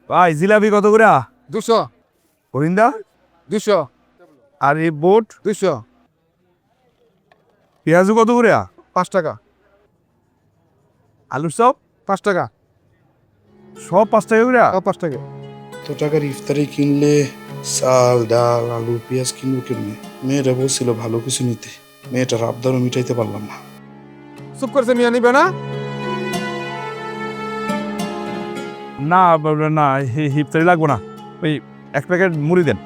ভাই জিলাপি কত করে? 200 হরিন্দা 200 আর এই বোট 200 পেঁয়াজু কত করে? 5 টাকা আলুর চপ 5 টাকা সব 5 টাকা করে? 5 টাকা। তো টাকার ইফতারি কিনলে চাল ডাল আলু পেঁয়াজ কিনবো কেমনি? মেয়েটা বলছিল ভালো কিছু নিতে, মেয়েটার আবদারও মিটাইতে পারলাম না। চুপ করছে মিয়া নিবে না? না না ইফতারি লাগবো না, ওই 1 প্যাকেট মুড়ি দেন।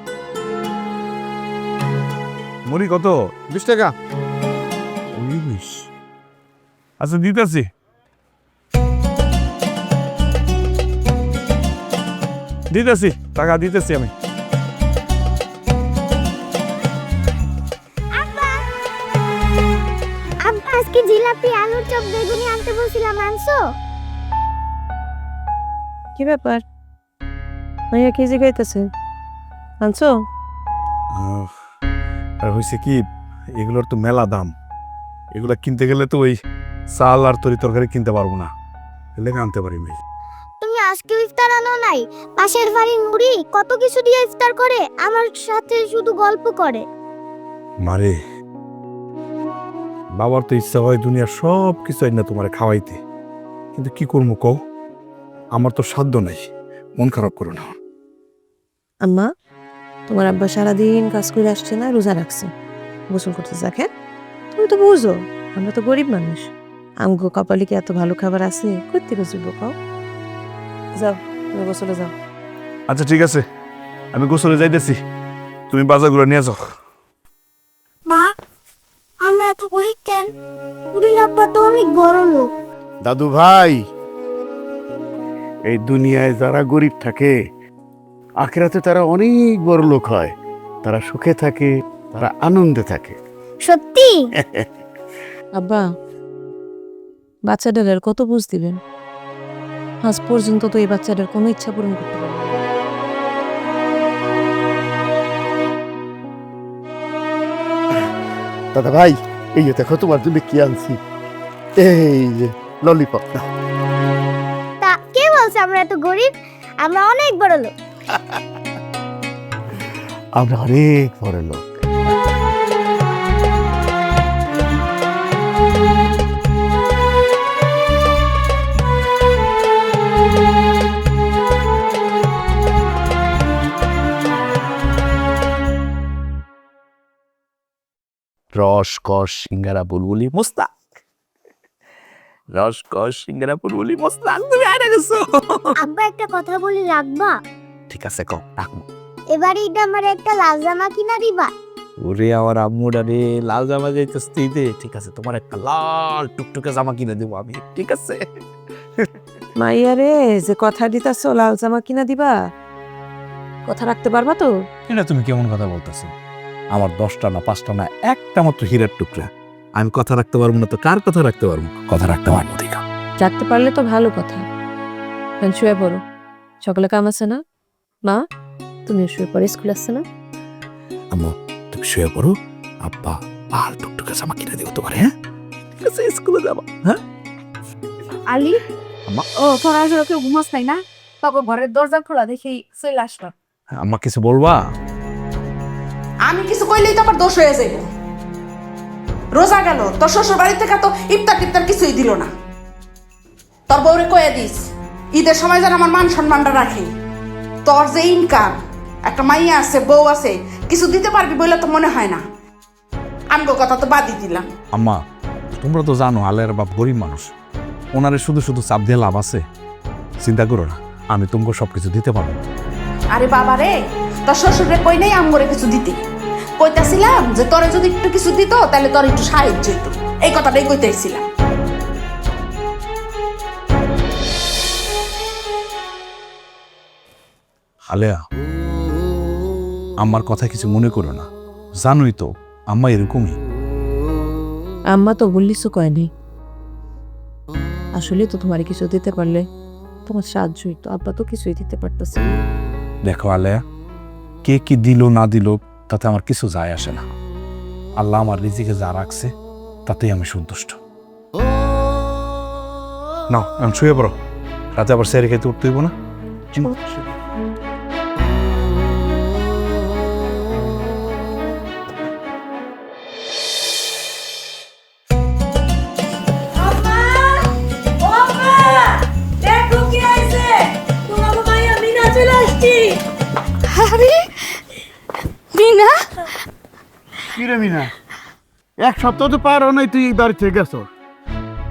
মুড়ি কত? 20 টাকা। ওই 20। আচ্ছা দিতেছি। দিতেছি টাকা দিতেছি আমি। আব্বা আজকে জিলাপি আলুর চপ বেগুনি আনতে বলছিলাম, আনছো? কি ব্যাপার? মাইয়া কি জিগাইতেছে? আনছো? আর হয়েছে কি, এগুলোর তো মেলা দাম, এগুলা কিনতে গেলে তো ওই চাল আর তরকারি কিনতে পারবো না, এলাকা আনতে পারি না। তুমি আজকে ইফতার আনো নাই? পাশের বাড়ির মুড়ি কত কিছু দিয়ে ইফতার করে, আমার সাথে শুধু গল্প করে। মারে বাবার তো ইচ্ছা হয় দুনিয়ার সব কিছু না তোমারে খাওয়াইতে, কিন্তু কি করবো কও, আমার তো সাধ্য নাই। মন খারাপ করো না। আম্মা, তোমার আব্বা সারাদিন কাজ করে আসছে না, রোজা রাখছে, গোসল করতে যাকে। তুমি তো বুঝো আমরা তো গরিব মানুষ, আমগো কপালে কি এত ভালো খাবার আছে? করতে বুঝবো কাও। যাও তুমি গোসলে যাও। আচ্ছা ঠিক আছে, আমি গোসলে যাইতেছি, তুমি বাজারগুলো নিয়ে যাও। মা, আমরা এত গরিব কেন? পুরির আব্বা তো অনেক বড় লোক। দাদু ভাই, এই দুনিয়ায় যারা গরিব থাকে আখিরাতে তারা অনেক বড় লোক হয়। তারা সুখে থাকে, তারা আনন্দে থাকে। সত্যি? আব্বা, বাচ্চাটার কত বুঝ দিবেন? আজ পর্যন্ত তো এই বাচ্চাটার কোনো ইচ্ছা পূরণ করতে পারেন। দাদা ভাই, এই যে দেখো তোমার জন্য কি আনছি, এই যে ললিপপ। না তা কে বলছে আমরা এত গরিব? আমরা অনেক বড় লোক। আমরা অনেক বড় লোক। রসকস সিঙ্গারা বুলবুলি মোস্তাক, রসকস সিঙ্গারা বুলবুলি মোস্তাক, তুমি আরে গেছো। আব্বা একটা কথা বলি, রাখবা? ঠিক আছে কও, রাখবো। এবারে ঈদে আমার একটা লাল জামা কিনা দিবা? ওরে আমার আম্মুরা রে, লাল জামা যাইতেছ ঈদে, ঠিক আছে তোমার একটা লাল টুকটুকে জামা কিনে দেবো আমি, ঠিক আছে? মাইয়া রে, যে কথা দিতাছো লাল জামা কিনা দিবা, কথা রাখতে পারবা তো? এটা তুমি কেমন কথা বলতেছো? আমার 10টা না 5টা না একটা মাত্র হীরার টুকরা, আমি কথা রাখতে পারবো না তো কার কথা রাখতে পারবো? কথা রাখতে পারবো, ঠিক আছে? রাখতে পারলে তো ভালো কথা। এখন শুয়ে পড়ো, সকালে কাম আছে না? মা, তুমি শুয়ে পড়ো, স্কুল আসছে না? আম্মু তুমি শুয়ে পড়ো, আব্বা লাল টুকটুকে জামা কিনে দেবো তোমার, হ্যাঁ? ঠিক আছে, স্কুলে যাবো, হ্যাঁ? আলি, আম্মা। ও তোরা আসলে কেউ ঘুমাস নাই না? তবে ঘরের দরজা খোলা দেখেই চলে আসলো। আম্মা কিছু বলবা? আমি কিছু কইলেই তো আবার দোষ হয়ে যাইব। রোজা গেল, তোর শ্বশুর বাড়ি থেকে তো ইফতার টিফতার কিছুই দিল না। তোর বউরে কয়ে দিস ঈদের সময় যেন আমার মান সম্মানটা রাখে। তোর যে ইনকাম, একটা মাইয়া আছে, বউ আছে, কিছু দিতে পারবি বলে তো মনে হয় না। আমগো কথা তো বাদই দিলাম। আম্মা তোমরা তো জানো আলের বাপ গরিব মানুষ, ওনারে শুধু শুধু চাপ দিয়ে লাভ আছে? চিন্তা করো না, আমি তোমাকে সবকিছু দিতে পারবো। আরে বাবা রে, তোর শ্বশুরে কই নেই আমগরে কিছু দিতে। কইতাছিলাম যে তোরে যদি একটু কিছু দিত তাহলে তোর একটু সাহায্য হইতো, এই কথাটাই কইতেছিলাম। আলেয়া, আমার কথা কিছু মনে করো না, জানোই তো আম্মা এরকমই। আম্মা তো বললিস কয় নেই, আসলে তো তোমার কিছু দিতে পারলে তোমার সাহায্য হইতো। আব্বা তো কিছুই দিতে পারতেছে না। দেখো আলেয়া, কে কি দিল না দিল তাতে আমার কিছু যায় আসে না। আল্লাহ আমার রিজিকে যা রাখছে তাতেই আমি সন্তুষ্ট। নাও এখন শুয়ে পড়ো, রাতে আবার সেরে খেতে উঠতে হইব না। মিনা কিরে মিনা, এক সপ্তাহ তো পার হয় নাই তুই এই বাড়ি থেকে গেছ,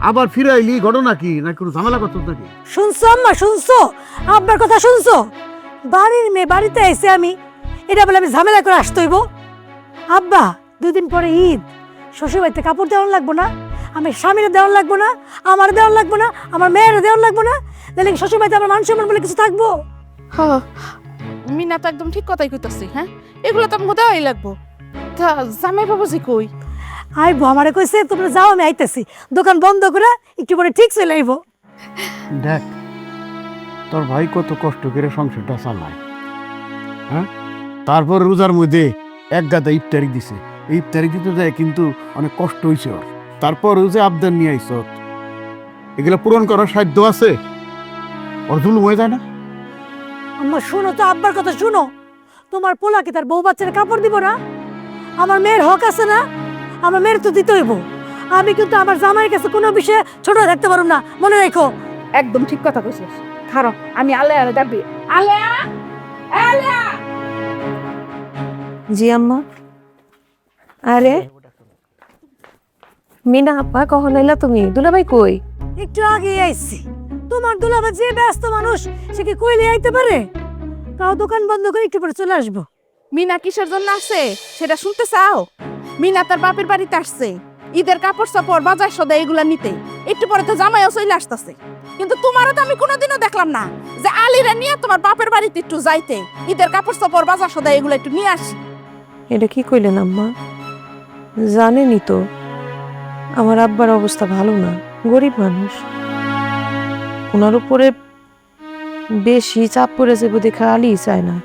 আবার ফিরে আইলি, ঘটনা কি? না কোনো ঝামেলা করতো নাকি? শুনছো আম্মা, শুনছো আব্বার কথা শুনছো? বাড়ির মেয়ে বাড়িতে আইছে আমি, এটা বলে আমি ঝামেলা করে আসতে হইব? আব্বা 2 দিন পরে ঈদ, শ্বশুর বাড়িতে কাপড় দেওয়ার লাগবো না, আমি স্বামীর দেওয়ার লাগবো না, আমার দেওয়ার লাগবো না, আমার মেয়ের দেওয়ার লাগবো না, তাহলে কি শ্বশুর বাড়িতে আমার মান সম্মান বলে কিছু থাকবো? হ্যাঁ, মিনা তো একদম ঠিক কথাই কইতাছে। হ্যাঁ, এগুলো তো আমাকে দেওয়াই লাগবো। তা জামাই বাবাজি কই? আইবো, আমারে কইছে তোমরা যাও, আমি আইতেছি, দোকান বন্ধ করে একটু পরে ঠিক চলে আইবো। দেখ তোর ভাই কত কষ্ট করে সংসারটা চালায়, হ্যাঁ? তারপর রোজার মধ্যে এক গাদা ইফতারি দিছে, এই ইফতারি দিতে যায় কিন্তু অনেক কষ্ট হয়েছে ওর। তারপর রোজে আবদার নিয়ে আইস, এগুলো পূরণ করার সাধ্য আছে? ওর জুলুম হয়ে যায় না? আম্মা শুনো তো, আব্বার কথা শুনো। তোমার পোলা কি তার বউ বাচ্চার কাপড় দিব না? আমার মেয়ের হক আছে না? আমার মেয়ের তো দিতে হইব। আমি কিন্তু আমার জামাইয়ের কাছে কোনো বিষয়ে ছোট থাকতে পারব না, মনে রেখো। একদম ঠিক কথা কইছিস। খারাপ, আমি আলেয়া ডাকবি। আলেয়া, আলেয়া। জি আম্মা। আরে মিনা আপা, কখন আইলা তুমি? দুলাভাই কই? একটু আগে আইছি। তোমার দুলাভাই যে ব্যস্ত মানুষ, সে কি কইলে আইতে পারে? তাও দোকান বন্ধ করে একটু পরে চলে আসবো। মিনা কিসের জন্য আসছে সেটা শুনতে চাও? মিনা তার বাপের বাড়িতে আসছে ঈদের কাপড় চাপড় বাজার সদা এগুলা নিতে। একটু পরে তো জামাইও চলে আসতেছে। কিন্তু তোমারও তো আমি কোনোদিনও দেখলাম না যে আলিরা নিয়ে তোমার বাপের বাড়িতে একটু যাইতে, ঈদের কাপড় চাপড় বাজার সদা এগুলো একটু নিয়ে আসি। এটা কি কইলেন আম্মা? জানেনই তো আমার আব্বার অবস্থা ভালো না, গরিব মানুষ। ওনার উপরে বেশি চাপ পড়ে যাবো দেখা আলি চায় না।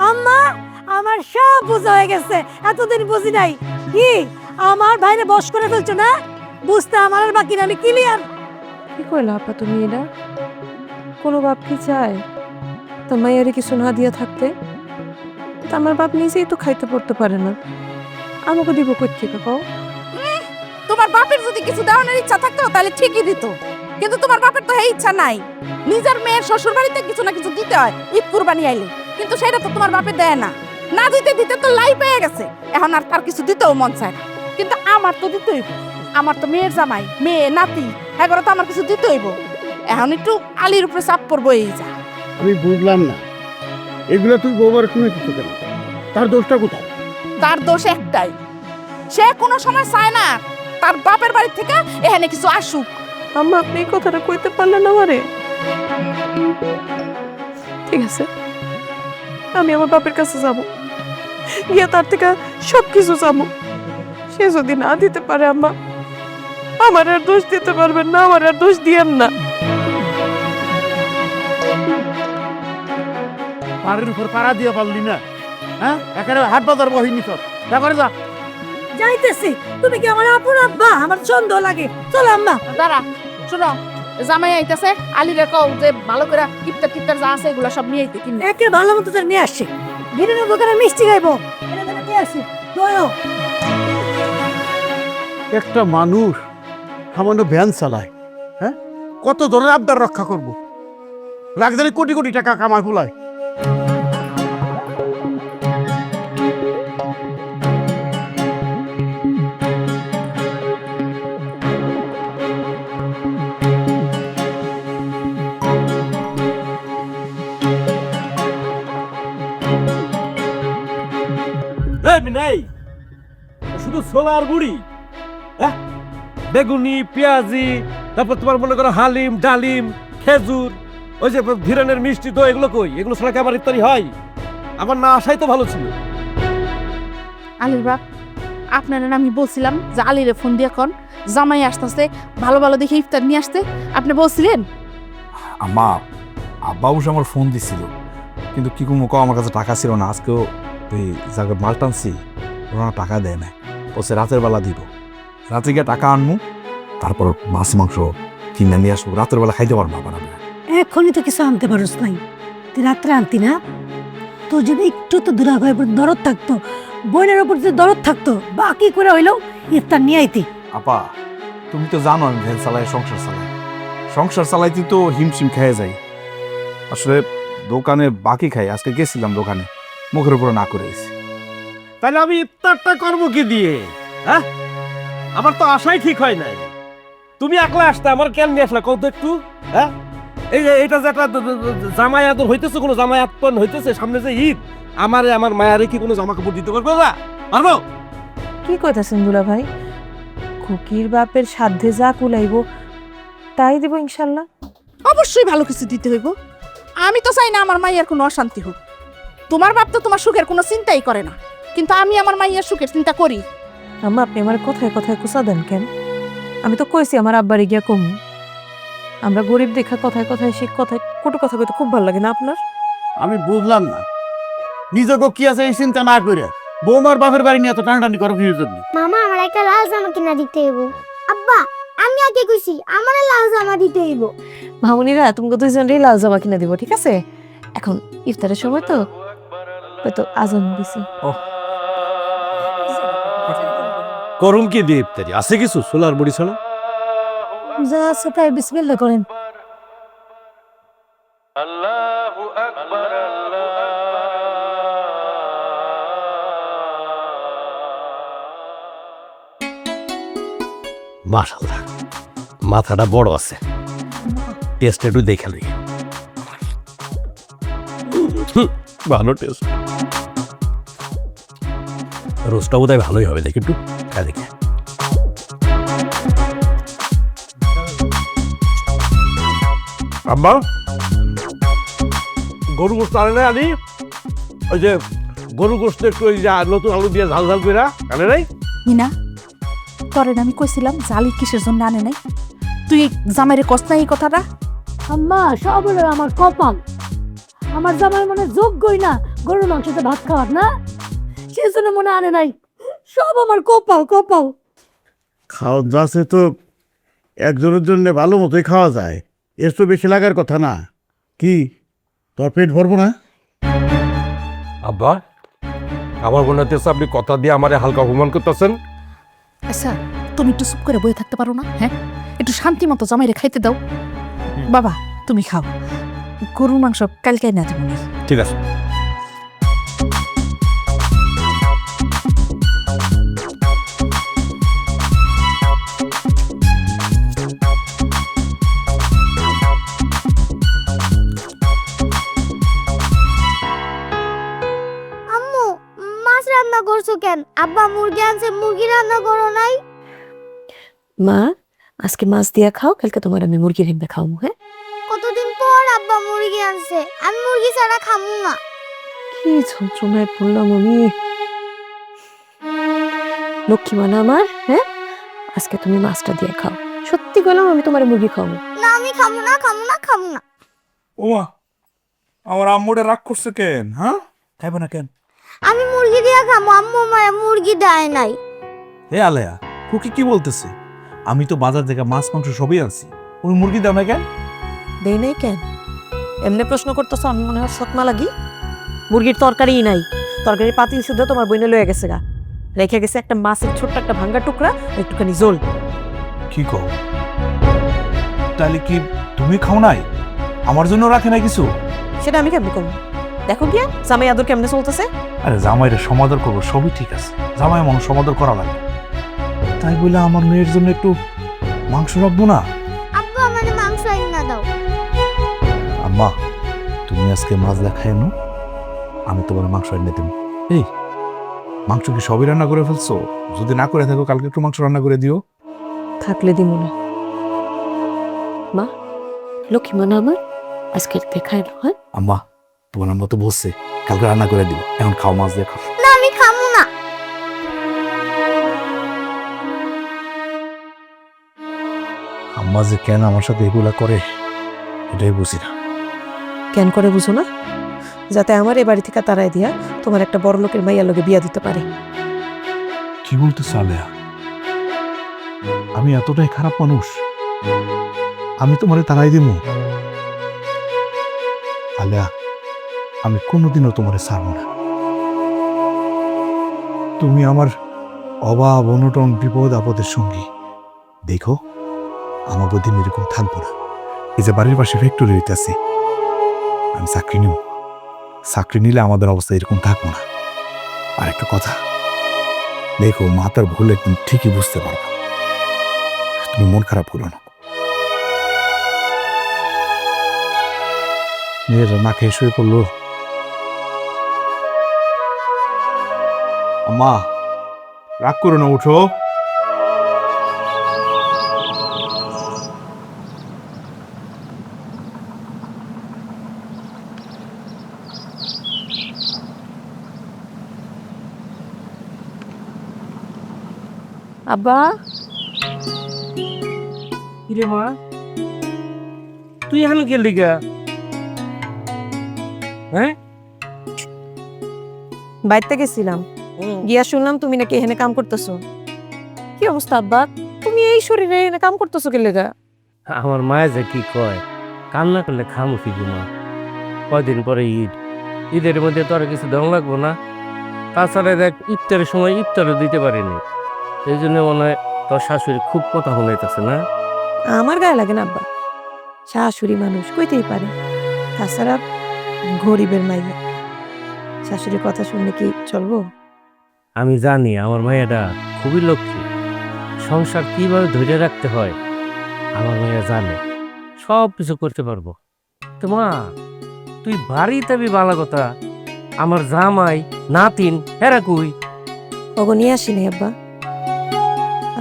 আম্মা, আমার সব বোঝা হয়ে গেছে, এতদিন বুঝি নাই। কি আমার ভাইরে বশ করে ফেলছো না? বুঝতে আমার আর বাকি না, আমি ক্লিয়ার। কি কইলা আপা তুমি এটা? কোনো বাপ কি চায় তার মায়ের কিছু না দিয়া থাকতে? তা আমার বাপ নিজেই তো খাইতে পড়তে পারে না, আমাকে দিব কই থেকে কও? তোমার বাপের যদি কিছু দেওয়ানোর ইচ্ছা থাকতো তাহলে ঠিকই দিত, কিন্তু তোমার বাপের তো এই ইচ্ছা নাই। নিজের মেয়ের শ্বশুর বাড়িতে কিছু না কিছু দিতে হয় ঈদ কুরবানি আইলে, কিন্তু সেটা তো তোমার বাপে দেয় না। না দিতে দিতে তো লাই পেয়ে গেছে, এখন আর তার কিছু দিতেও মন চায় না। কিন্তু আমার তো দিতে হইব, আমার তো মেয়ের জামাই, মেয়ে নাতি, এগারো তো আমার কিছু দিতে হইব। এখন একটু আলির উপরে চাপ পড়বো এই যা। আমি বুঝলাম না, এগুলো তুই বউবার শুনে কিছু কেন? তার দোষটা কোথায়? তার দোষ একটাই, সে কোনো সময় চায় না তার বাপের বাড়ি থেকে এখানে কিছু আসুক। আম্মা আপনি এই কথাটা কইতে পারলেন আমারে? ঠিক আছে, আমি আমার বাপের কাছে যাব, গিয়ে তার থেকে সবকিছু চাবো। সে যদি না দিতে পারে আম্মা, আমার আর দোষ দিতে পারবেন না, আমার আর দোষ দিয়েন না। পাড়ের উপর পাড়া দিয়ে পারলি না, হ্যাঁ? একেবারে হাট বাজার বহিনি তোর, যা করে যা। যাইতেছি, তুমি কি আমার আপন আব্বা? আমার সন্দেহ লাগে। চলো আম্মা। দাঁড়া, শোনো, জামাই আইতাছে, আলিরে কও যে ভালো করে কিপটার কিপটার যা আছে এগুলো সব নিয়ে আইতে কিনে। একে ভালো মতো তো নিয়ে আসছে, বিভিন্ন দোকানে মিষ্টি খাইবো, এটা যেন নিয়ে আসি। দোয়ো। একটা মানুষ সামান্য ভ্যান চালায়, হ্যাঁ? কত ধরনের আবদার রক্ষা করবো? রাজধানী কোটি কোটি টাকা কামায় ফুলায়। নেই শুধু ছোলার বুড়ি, হ্যাঁ? বেগুনি, পেঁয়াজি, তারপর তোমার মনে করো হালিম, ডালিম, খেজুর, ওই যে ধীরেনের মিষ্টি, তো এগুলো কই? এগুলো ছাড়া কি আমার ইফতারি হয়? আমার না আসাই তো ভালো ছিল। আলির বাপ, আপনারা আমি বলছিলাম যে আলিরে ফোন দিয়ে কোন জামাই আসতেছে, ভালো ভালো দেখে ইফতার নিয়ে আসতে। আপনি বলছিলেন? আম্মা, আব্বা অবশ্য আমার ফোন দিছিল, কিন্তু কি কুমুক আমার কাছে টাকা ছিল না। আজকেও তুই যাকে মাল টানছি, ওরা টাকা দেয় না, বলছে রাতের বেলা দিব। রাতে গিয়ে টাকা আনমু, তারপর মাছ মাংস কিনে নিয়ে আসবো, রাতের বেলা খাইতে পারবো আবার আমরা। এখনই তো কিছু আনতে পারোস নাই, তুই রাত্রে আনতি না? তোর যদি একটু তো দুরাভাইয়ের উপর দরদ থাকতো, বোনের উপর যদি দরদ থাকতো, বাকি করে হইলেও ইফতার নিয়ে আইতি। আপা, তুমি তো জানো আমি ভ্যান চালাই, সংসার চালাইতে তো হিমশিম খেয়ে যাই। আসলে দোকানে বাকি খাই, আজকে গেছিলাম দোকানে, মুখের উপরে না করে এসেছি। তাহলে আমি ইফতারটা করবো কি দিয়ে? হ্যাঁ, আমার তো আশাই ঠিক হয় নাই। তুমি একলা আসতে আমার কেন নিয়ে আসলা কত একটু? হ্যাঁ, এই যে এটা যে একটা জামাই আদর হইতেছে, কোনো জামাই আপন হইতেছে, সামনে যে ঈদ, আমারে আমার মায়ারে কি কোনো জামা কাপড় দিতে পারবো না? পারবো? কি কইতাছেন দুলা ভাই? খুকির বাপের সাধ্যে যা কুলাইব তাই দেব ইনশাল্লাহ। অবশ্যই ভালো কিছু দিতে হইব। আমি তো চাই না আমার মাইয়ার কোনো অশান্তি হোক। তোমার বাপ তো তোমার সুখের কোনো চিন্তাই করে না, কিন্তু আমি আমার মাইয়ার সুখের চিন্তা করি। আম্মা আপনি আমার কথায় কথায় কুচা দেন কেন? আমি তো কইছি আমার আব্বারে গিয়া কম। আমরা গরিব দেখা কথায় কথায় সে কথায় কটু কথা কইতে খুব ভালো লাগে না আপনার? আমি বুঝলাম না, নিজেকে কি আছে এই চিন্তা না করে বৌমার বাপের বাড়ি নিয়ে এত টানাটানি করো কি জন্য? মামা আমার একটা লাল জামা কিনা দিতে হইব। আব্বা আমি আগে কইছি আমার লাল জামা দিতে হইব। মামুনিরা তোমাকে দুইজনেরই লাল জামা কিনে দিব, ঠিক আছে? এখন ইফতারের সময় তো হয়তো আজান দিছে। করুন কি দিয়ে ইফতারি? আছে কিছু সোলার বড়ি ছাড়া? যা আছে তাই বিসমিল্লাহ করেন। মাশাআল্লাহ, মাথাটা বড় আছে, টেস্ট একটু দেখে লই। ভালো টেস্ট, রোস্টটা বোধহয় ভালোই হবে, দেখি একটু দেখে। আম্মা, গরু গোস্ত আনে না আনি? ওই যে গরু গোস্ত একটু ওই যে নতুন আলু দিয়ে ঝাল ঝাল করে আনে নাই? মিনা, করেন আমি কইছিলাম জালি কিসের জন্য আনে নাই? তুই জামাইরে কষ্ট নাই এই কথাটা? আম্মা সব হলো আমার কপাল। আমার জামাই মনে যোগ্যই না গরুর মাংসতে ভাত খাওয়ার, না সেই জন্য মনে আনে নাই। সব আমার কপাল কপাল। খাওয়া যাচ্ছে তো একজনের জন্য ভালো মতোই খাওয়া যায়, এর তো বেশি লাগার কথা না। কি তোর পেট ভরবো না? আব্বা, আমার মনে হচ্ছে আপনি কথা দিয়ে আমারে হালকা অপমান করতেছেন। আচ্ছা, তুমি একটু চুপ করে বয়ে থাকতে পারো না? হ্যাঁ, একটু শান্তি মতো জামাইরে খাইতে দাও। বাবা তুমি খাও, গরুর মাংস কালকে না তুমি। ঠিক আছে। আম্মু মাছ রান্না করছো কেন? আব্বা মুরগি আনছে, মুরগি রান্না করো নাই? মা আজকে মাছ দিয়া খাও, কালকে তোমার আমি মুরগি রেন্দা খাওয়াবো। হ্যাঁ, কতদিন পর আব্বা মুরগি আনছে, আমি মুরগি ছাড়া খামু না। কি যন্ত্রণায় পড়লাম আমি। লক্ষ্মী মানা আমার, হ্যাঁ আজকে তুমি মাছটা দিয়ে খাও। সত্যি গেলাম আমি তোমার মুরগি খাওয়াবো। না আমি খামু না, খামু না, খামু না। ওমা, আমার আম্মুরে রাগ করছে কেন? হ্যাঁ, খাইবে না কেন? আমি মুরগি দিয়া খামু, আম্মু মায়া মুরগি দেয় নাই। হে আলেয়া, খুকি কি বলতেছে? আমি তো বাজার থেকে মাছ মাংস সবই আনছি, ওই মুরগি দাও না কেন? দেই নাই কেন? এমনি প্রশ্ন করতেছ, আমি মনে হয় সৎমা লাগি? মুরগির তরকারিই নাই, তরকারি পাতিল শুদ্ধ তোমার বইনে লয়ে গেছে গা, রেখে গেছে একটা মাছের ছোট্ট একটা ভাঙ্গা টুকরা, একটুখানি জোল। কি কও? তাহলে কি তুমি খাও নাই? আমার জন্য রাখে নাই কিছু? সেটা আমি কেমনি করবো? দেখো গিয়া জামাই আদর কেমনে চলতেছে। আরে জামাইরে সমাদর করবো, সবই ঠিক আছে, জামাই মনে সমাদর করা লাগে, তাই বলে আমার মেয়ের জন্য একটু মাংস রাখবো না? আব্বা আমারে মাংস আইনা দাও। আম্মা, তুমি আজকে মাছ দেখাই নো, আমি তোমার মাংস এনে দেব। এই মাংস কি সবই রান্না করে ফেলছো? যদি না করে থাকো কালকে একটু মাংস রান্না করে দিও। থাকলে দি মনে। মা, লক্ষ্মী মানা আমার, আজকে দেখায় না। হ্যাঁ আম্মা, তোমার আম্মা তো বলছে কালকে রান্না করে দিব, এখন খাও, মাছ দিয়ে খাও। না আমি খামু না। আম্মা যে কেন আমার সাথে এগুলা করে এটাই বুঝি না। কেন করে বুঝো না? যাতে আমার এ বাড়ি থেকে তাড়াই দিয়া তোমার একটা বড় লোকের মাইয়ার লোকে বিয়া দিতে পারে। কি বলতেছ আলেয়া? আমি এতটাই খারাপ মানুষ? আমি তোমারে তাড়াই দিব? আলেয়া, আমি কোনোদিনও তোমারে ছাড়ব না। তুমি আমার অভাব অনটন বিপদ আপদের সঙ্গী। দেখো আমার দিন এরকম থাকবো না। এই যে বাড়ির পাশে ফ্যাক্টরি হইতেছে, আমি চাকরি নিব, চাকরি নিলে আমাদের অবস্থা এরকম থাকবো না। আর একটা কথা, দেখো মা তার ভুল একদিন ঠিকই বুঝতে পারবে। তুমি মন খারাপ করো না। মেয়েরা না খেয়ে শুয়ে পড়লো। মা রাগ করো না, উঠো। আব্বা, কিরে মা, তুই এখানে গেলি গা? হ্যাঁ, বাইরতে গেছিলাম, গিয়া শুনলাম তুমি নাকি এখানে কাম করতেছো। কি অবস্থা আব্বা, তুমি এই শরীরে এখানে কাম করতেছো কে লেগা? আমার মায়ে যে কি কয়, কান্না করলে খামু কি মা? কয়দিন পরে ঈদ, ঈদের মধ্যে তো আর কিছু দেওয়া লাগবো না। তাছাড়া দেখ, ইফতারের সময় ইফতারও দিতে পারিনি। এই জন্য মনে হয় তোর শাশুড়ি খুব কথা শুনাইতেছে না? আমার গায়ে লাগে না আব্বা, শাশুড়ি মানুষ কইতেই পারে। তাছাড়া গরিবের মাইয়া, শাশুড়ির কথা শুনলে কি চলবো? আমি জানি আমার মাইয়াটা খুবই লক্ষ্মী, সংসার কিভাবে ধরে রাখতে হয় আমার মাইয়া জানে, সব কিছু করতে পারবো। তো মা, তুই বাড়িতে বালা কথা, আমার জামাই নাতিন হেরা কই? ওগো নিয়ে আসিনি আব্বা,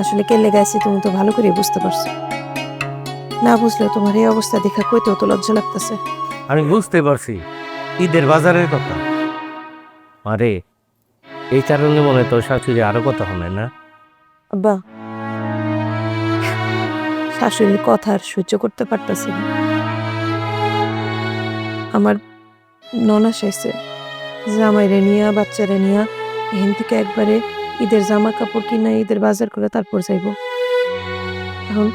আসলে কে লেগে আছি তুমি তো ভালো করে বুঝতে পারছো। না বুঝলেও তোমার এই অবস্থা দেখা কইতেও তো লজ্জা লাগতেছে। আমি বুঝতে পারছি ঈদের বাজারের কথা। আরে এই কারণে মনে হয় তোর শাশুড়ি আরো কথা হয় না? আব্বা, শাশুড়ির কথা আর সহ্য করতে পারতেছি না। আমার ননাস এসে জামাইরে নিয়া বাচ্চারে নিয়া এখান থেকে একবারে ঈদের জামা কাপড় কিনা ঈদের বাজার করে তারপর যাইব। এখন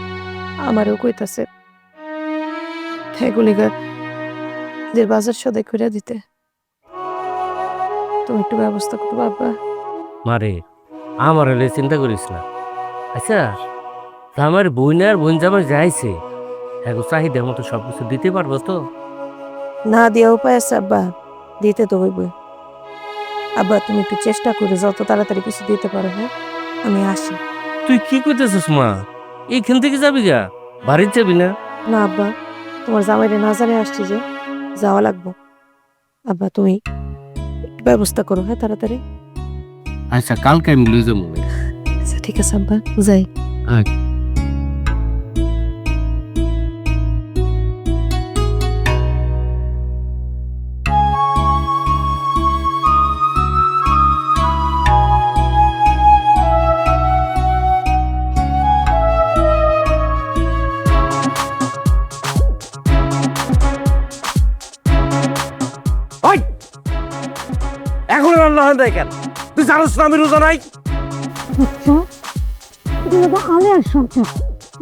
আমারও কইতাছে এগুলিগা ঈদের বাজার সদাই করে দিতে। তুমি একটু ব্যবস্থা করতে বাবা। মারে, আমার হলে চিন্তা করিস না। আচ্ছা, আমার বোন আর বোন জামাই যাইছে, এখন চাহিদার মতো সবকিছু দিতে পারবো তো? না দিয়া উপায় আছে আব্বা, দিতে তো হইব। আব্বা তুমি একটু চেষ্টা করে যত তাড়াতাড়ি কিছু দিতে পারো। হ্যাঁ, আমি আসি। তুই কি করতেছিস মা? এইখান থেকে যাবি গা, বাড়ির যাবি না? না আব্বা, তোমার জামাইরে না জানে আসছি যে যাওয়া লাগবো। আব্বা তুমি একটু ব্যবস্থা করো। হ্যাঁ, তাড়াতাড়ি। আচ্ছা, কালকে আমি লয়ে যাবো। আচ্ছা ঠিক আছে আব্বা, যাই। এখন রান্না হয় নাই কেন? তুই জানোস না আমি রোজা নাই? আলিয়ার সংসার,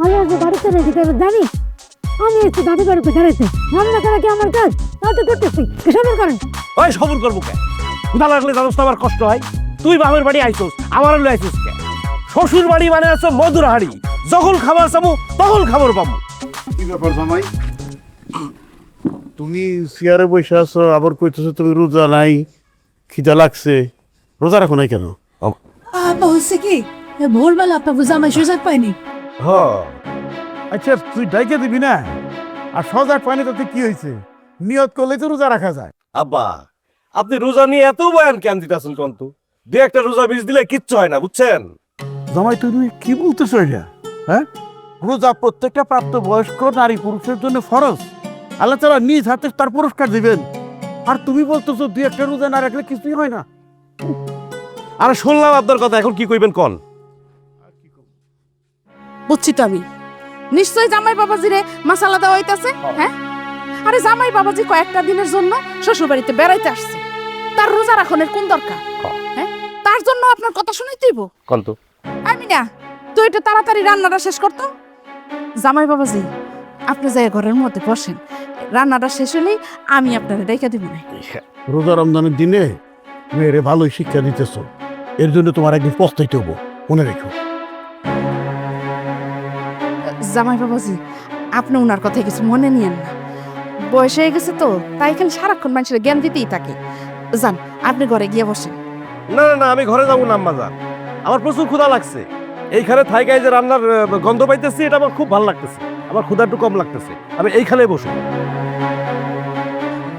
আলিয়ার যে বাড়িতে রেখে দেবে জানি। আমি একটু দাদি বাড়িতে দাঁড়াইতে রান্না করা কি আমার কাজ? তাও তো করতেছি, সবর করেন। ওই সবর করবো কে? ক্ষুধা লাগলে জানোস না আমার কষ্ট হয়? তুই বাপের বাড়ি আইসোস, আমার হলে আইসোস কে? শ্বশুর বাড়ি মানে আছে মধুর হাড়ি, যখন খাবার চাবো তখন খাবার পাবো। কি ব্যাপার জামাই, তুমি চেয়ারে বসে আছো, আবার কইতেছো তুমি রোজা নাই, খিদা লাগছে। রোজা রাখো নাই কেন? হচ্ছে কি ভোরবেলা আপনার জামাই সুযোগ পাইনি। হ, আচ্ছা তুই ডাইকে দিবি না? আর সজাগ পানি তাতে কি হয়েছে? নিয়ত করলে তো রোজা রাখা যায়। আব্বা, আপনি রোজা নিয়ে এত বয়ান কেন দিতেছেন কন্তু? দু একটা রোজা বীজ দিলে কিচ্ছু হয় না, বুঝছেন? জামাই তুমি কি বলতেছো এটা? হ্যাঁ, রোজা প্রত্যেকটা প্রাপ্ত বয়স্ক নারী পুরুষের জন্য ফরজ। আল্লাহ তাআলা নিজ হাতে তার পুরস্কার দিবেন। আর তুমি বলতেছো দুই একটা রোজা না রাখলে কিছুই হয় না। আরে শুনলাম আপনার কথা, এখন কি কইবেন কোন? বুঝছি তো আমি, নিশ্চয়ই জামাই বাবাজিরে মাসালা দেওয়া হইতাছে। হ্যাঁ, আরে জামাই বাবাজি কয়েকটা দিনের জন্য শ্বশুর বাড়িতে বেড়াইতে আসছে, তার রোজা রাখনের কোন দরকার? হ্যাঁ, তার জন্য আপনার কথা শুনেই তুইব কন্তু? আমি না, তুই একটু তাড়াতাড়ি রান্নাটা শেষ করতো। জামাই বাবাজি, আপনি যাই ঘরের মধ্যে বসেন, রান্নাটা শেষ হলেই আমি আপনারে ডাইকা দিব না। রোজা রমজানের দিনে মেয়েরে ভালোই শিক্ষা দিতেছো, এর জন্য তোমার একদিন পস্তাইতে হবো, মনে রেখো। জামাই বাবাজি, আপনি ওনার কথায় কিছু মনে নিয়েন না, বয়স হয়ে গেছে তো, তাই খালি সারাক্ষণ মানুষের জ্ঞান দিতেই থাকে। যান, আপনি ঘরে গিয়ে বসেন। না না না, আমি ঘরে যাবো না আম্মাজান, আমার প্রচুর ক্ষুধা লাগছে। এইখানে থাইকাই যে রান্নার গন্ধ পাইতেছি, এটা আমার খুব ভালো লাগতেছে, আমার ক্ষুধা একটু কম লাগতেছে, আমি এইখানে বসে।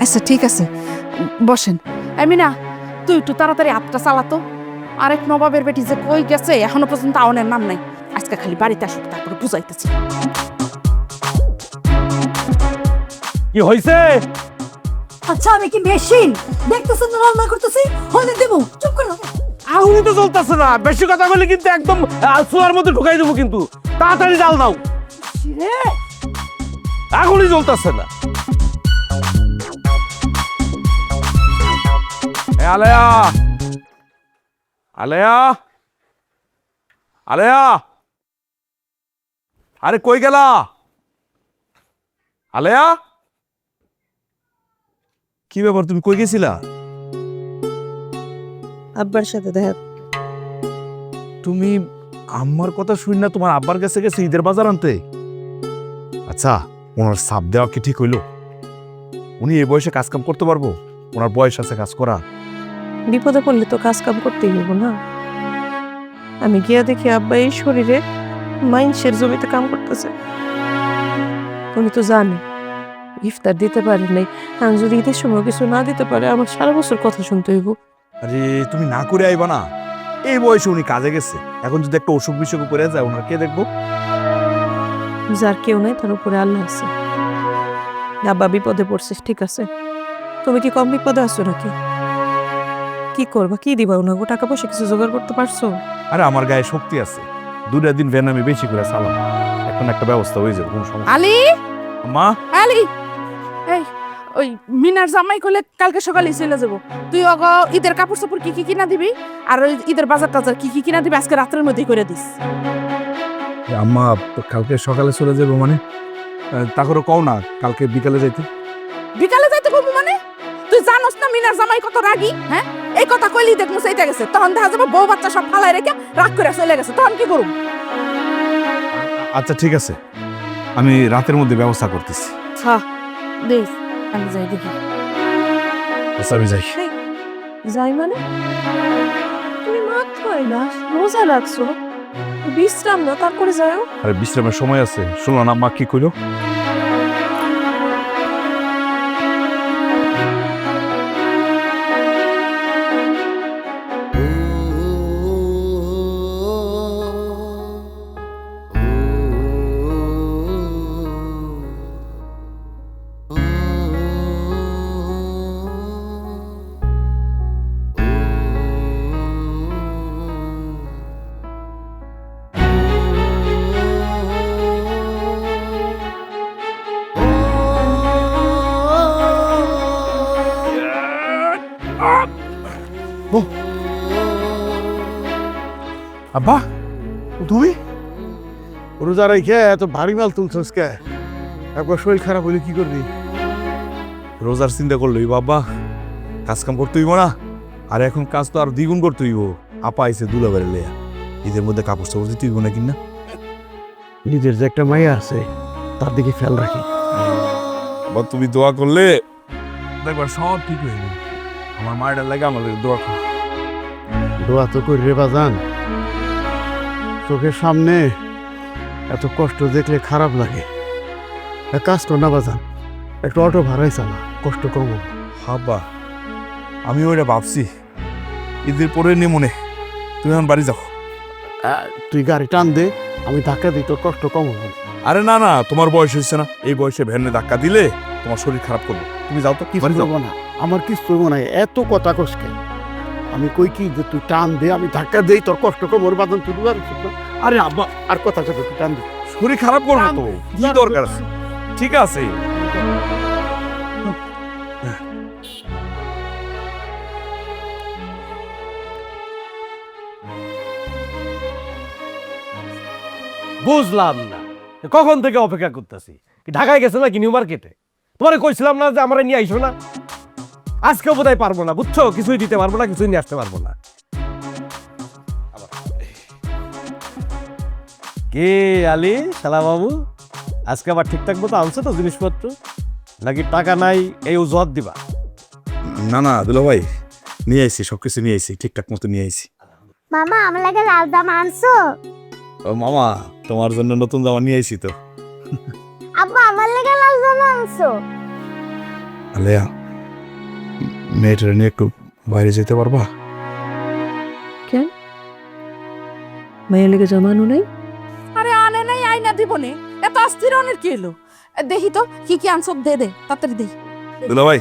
আচ্ছা ঠিক আছে, বসেন। আমিনা, তুই একটু তাড়াতাড়ি হাতটা চালাতো। আরেক নবাবের বেটি যে কই গেছে এখনো পর্যন্ত আওনের নাম নাই। আজকে খালি বাড়িতে আসুক, তারপরে বুঝাইতেছি। কি হয়েছে? আচ্ছা আমি কি মেশিন দেখতেছেন না রান্না করতেছি? হলে দেবো, চুপ করো। আগুনই তো জ্বলতেছে না, বেশি কথা বলে কিন্তু একদম চুলার মধ্যে ঢুকাই দেবো, কিন্তু তাড়াতাড়ি জাল দাও। রে আগুনই জ্বলতেছে না। আলেয়া, আলেয়া, আলেয়া, আরে কই গেলা? আলেয়া, কি ব্যাপার, তুমি কই গেছিলা? আব্বার সাথে দেখা। তুমি আমার কথা শুনি না তোমার আব্বার কাছে গেছে ঈদের বাজার আনতে? আচ্ছা, ওনার সাপ দেওয়া কি ঠিক হইলো? উনি এই বয়সে কাজ কাম করতে পারবো? ওনার বয়স আছে কাজ করা। বিপদে পড়লে তো কাজ কাম করতেই হইব না? আমি গিয়া দেখি আব্বা এই শরীরে মাইনসের জমিতে কাম করতেছে। উনি তো জানে ইফতার দিতে পারে নাই, আমি যদি ঈদের সময় কিছু না দিতে পারে আমার সারা বছর কথা শুনতে হইব। আরে তুমি না করে আইবা না, এই বয়সে উনি কাজে গেছে, এখন যদি একটা অসুখ বিসুখ করে যায় ওনার কে দেখবো? যার কেউ নাই তার উপরে আল্লাহ আছে। আব্বা বিপদে পড়ছিস ঠিক আছে, তুমি কি কম বিপদে আছো নাকি? কি করবা, কি দিবা ওনাকে? টাকা পয়সা কিছু জোগাড় করতে পারছো? আরে আমার গায়ে শক্তি আছে, 2 দিন ভ্যান আমি বেশি করে চালাম, এখন একটা ব্যবস্থা হয়ে যাবে, কোনো সমস্যা। আলী, মা, আলী, এই ওই মিনার জামাই কইলে কালকে সকালে চলে যাবো। তুই অগ ঈদের কাপড় চাপড় কি কি কিনা দিবি, আর ওই ঈদের বাজার টাজার কি কি কিনা দিবি আজকে রাত্রের মধ্যেই করে দিস। আম্মা কালকে সকালে চলে যাবো মানে? তা করে কও না কালকে বিকালে যাইতে। বিকালে যাইতে বলবো মানে? তুই জানোস না মিনার জামাই কত রাগী? হ্যাঁ, এই কথা কইলি দেখ মুসাইতে গেছে, তখন দেখা যাবে বউ বাচ্চা সব ফালাই রেখে রাগ করে চলে গেছে, তখন কি করব? আচ্ছা ঠিক আছে, আমি রাতের মধ্যে ব্যবস্থা করতেছি। হ্যাঁ দেখ, আমি যাই দেখি। আচ্ছা আমি যাই। যাই মানে? তুমি মাত্র এলাস, রোজা রাখছো, বিশ্রাম না তারপরে যাও। আরে বিশ্রামের সময় আছে, শুনলো না মা কি কইলো? আব্বা তুমি রোজা রেখে এত ভারী মাল তুলছস কে? একবার শরীর খারাপ হলে কি করবি? রোজার চিন্তা করলোই বাবা, কাজ কাম করতে হইব না? আর এখন কাজ তো আর দ্বিগুণ করতে হইব। আপা আইসে দুলা বেড়ে লেয়া, ঈদের মধ্যে কাপড় চাপড় দিতে হইব না কিনা? নিজের যে একটা মাইয়া আছে তার দিকে খেয়াল রাখি। আবার তুমি দোয়া করলে দেখবার সব ঠিক হয়ে যাবে। আমার মায়ের লাগে আমাদের দোয়া কর। দোয়া তো করি রে বাজান, চোখের সামনে এত কষ্ট দেখলে খারাপ লাগে। এক কাজ কর না বাজান, একটা অটো ভাড়াই চালা, কষ্ট কম হবে। হাব্বা আমি ওইটা ভাবছি, ঈদের পরে নে মনে, তুমি এখন বাড়ি যাও। তুই গাড়ি টান দে, আমি ধাক্কা দিই, তোর কষ্ট কম হবে। আরে না না, তোমার বয়স হচ্ছে না, এই বয়সে ভ্যানে ধাক্কা দিলে তোমার শরীর খারাপ করবে। তুমি যাও তো, কি বাড়ি যাও। করবো না, আমার কিছু মনে হয় এত কথা কষ্টকে। আমি কই কি যে তুই টান দে, আমি ধাক্কা দেই, তোর কষ্ট কম ওর বাদন তুই পারিস না। আরে আব্বা আর কথা চাপে তুই টান দে, শরীর খারাপ করবে তো, কি দরকার আছে? ঠিক আছে বুঝলাম না কখন থেকে অপেক্ষা করতেছি। ঢাকায় গেছে নাকি নিউ মার্কেটে? তোমারে কইছিলাম না যে আমরা নিয়ে আইসো না? আজকেও বোধহয় পারবো না, বুঝছো? কিছুই দিতে পারবো না, কিছুই নিয়ে আসতে পারবো না। কে আলী শালা বাবু, আজকে আবার ঠিকঠাক মতো আনছে তো জিনিসপত্র, নাকি টাকা নাই এই অজুহাত দিবা? না না দুলা ভাই, নিয়ে আইছি, সবকিছু নিয়ে আইছি, ঠিকঠাক মতো নিয়ে আইছি। মামা আমার লাগে লাল জামা আনছো? ও মামা, তোমার জন্য নতুন জামা নিয়ে আইছি তো। আব্বা আমার লাগে লাল জামা আনছো? আলেয়া, মেয়েটার নিয়ে একটু বাইরে যেতে পারবা? কেন মায়ের লেগে জমানো নাই? আরে আনে নাই আইনা দিব নে, এত অস্থির অনের কি এলো? দেখি তো কি কি আনছো, দে দে তাড়াতাড়ি দে। দুলা ভাই,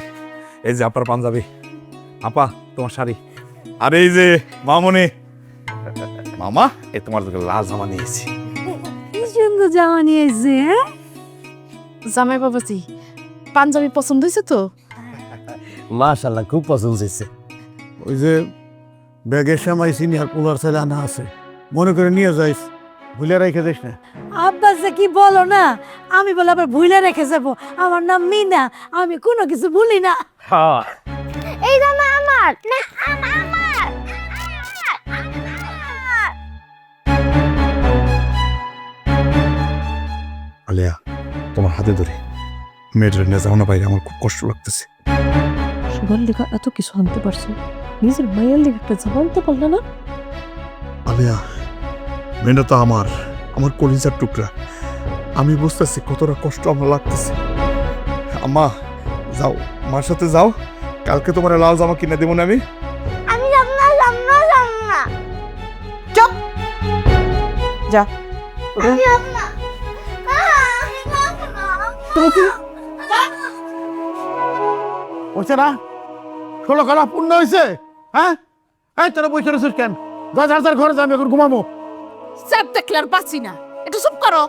এই যে আপার পাঞ্জাবি, আপা তোমার শাড়ি, আর এই যে মামনি, মামা এই তোমার জন্য লাল জামা নিয়েছি। কি সুন্দর জামা নিয়েছে। হ্যাঁ জামাই বাবাজি, পাঞ্জাবি পছন্দ হয়েছে তো? মাশাআল্লাহ, খুব পছন্দ হয়েছে। ওই যে ব্যাগের সময় সিনিয়র পোলার ছেলে আনা আছে, মনে করে নিয়ে যাইস, ভুলে রেখে দিস না। আব্বা যে কি বলো না, আমি বলে আবার ভুলে রেখে যাবো। আমার নাম মিনা, আমি কোনো কিছু ভুলি না। হ্যাঁ, এই জামা আমার না, আমার। আলেয়া, তোমার হাতে ধরে মেয়েটার নিয়ে যাও না বাইরে, আমার খুব কষ্ট লাগতেছে। সবার লেখা এত কিছু আনতে পারছো, নিজের মায়ের লেখা একটা জামা আনতে পারলে না? আলেয়া, মেয়েটা তো আমার কলিজার টুকরা। আমি বুঝতেছি কতটা কষ্ট আমার লাগতেছে। আম্মা যাও, মার সাথে যাও, কালকে তোমার লাল জামা কিনে দেবো না আমি। আমি যাব না, যাব না, যাব না। চুপ যা। আমি যাব না। আমি যাব না। হচ্ছে না, 16 কলা পূর্ণ হয়েছে। হ্যাঁ, এই তোরা বসে রয়েছিস কেন? যা যার যার ঘরে যাবি, এখন ঘুমাবো। স্যার দেখলে আর পাচ্ছি না, একটু চুপ করো।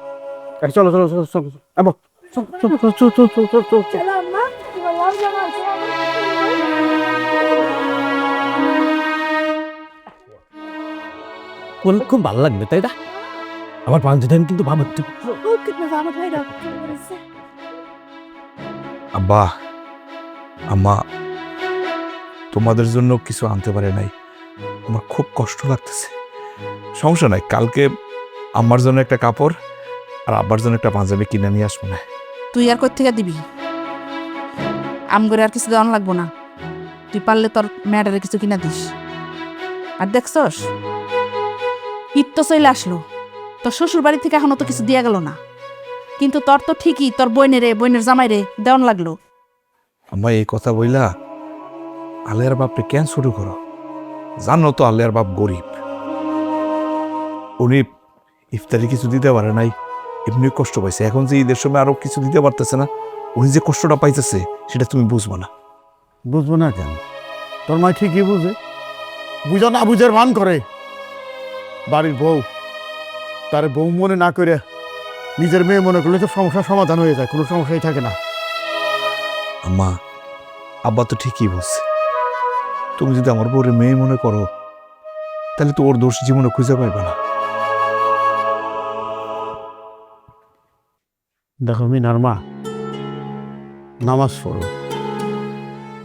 চলো চলো চলো চলো, আবো চল চল চল চল চল চল চল চল। চলো আম্মা, তোমার লাল জামা আছে। খুব ভালো লাগবে, তাই না? আমার পাঞ্জাবি কিন্তু ভালো। ও কিতনা জামা ভাইরা। আব্বা, আম্মা তোমাদের জন্য কিছু আনতে পারে নাই, আমার খুব কষ্ট লাগতেছে। সমস্যা নাই, কালকে আম্মার জন্য একটা কাপড় আর আব্বার জন্য একটা পাঞ্জাবি কিনে নিয়ে আসবো না। তুই আর কই থেকে দিবি? আমগরে আর কিছু দেওয়ান লাগবো না, তুই পারলে তোর মেয়েটারে কিছু কিনা দিস। আর দেখছস, ঈদ তো চলে আসলো, তোর শ্বশুর বাড়ি থেকে এখনো তো কিছু দিয়া গেল না, কিন্তু তোর তো ঠিকই তোর বইনের জামাইরে দেওয়ান লাগলো। আম্মা এই কথা বইলা আলিয়ার বাপরে কেন শুরু করো? জানো তো আলিয়ার বাপ গরিব, উনি ইফতারি কিছু দিতে পারে নাই, এমনি কষ্ট পাইছে। এখন যে ঈদের সময় আরো কিছু দিতে পারতেছে না, উনি যে কষ্টটা পাইতেছে সেটা তুমি বুঝবো না। বুঝবো না কেন? তোর মা ঠিকই বুঝে, বুঝো না বুঝের মান করে। বাড়ির বউ, তার বউ মনে না করে নিজের মেয়ে মনে করলে তো সমস্যার সমাধান হয়ে যায়, কোনো সমস্যাই থাকে না। আম্মা, আব্বা তো ঠিকই বলছে, তুমি যদি আমার বউরে মেয়ে মনে করো তাহলে তো ওর দোষ জীবনে খুঁজে পাইবে না। দেখো মিনার মা, নামাজ পড়ো,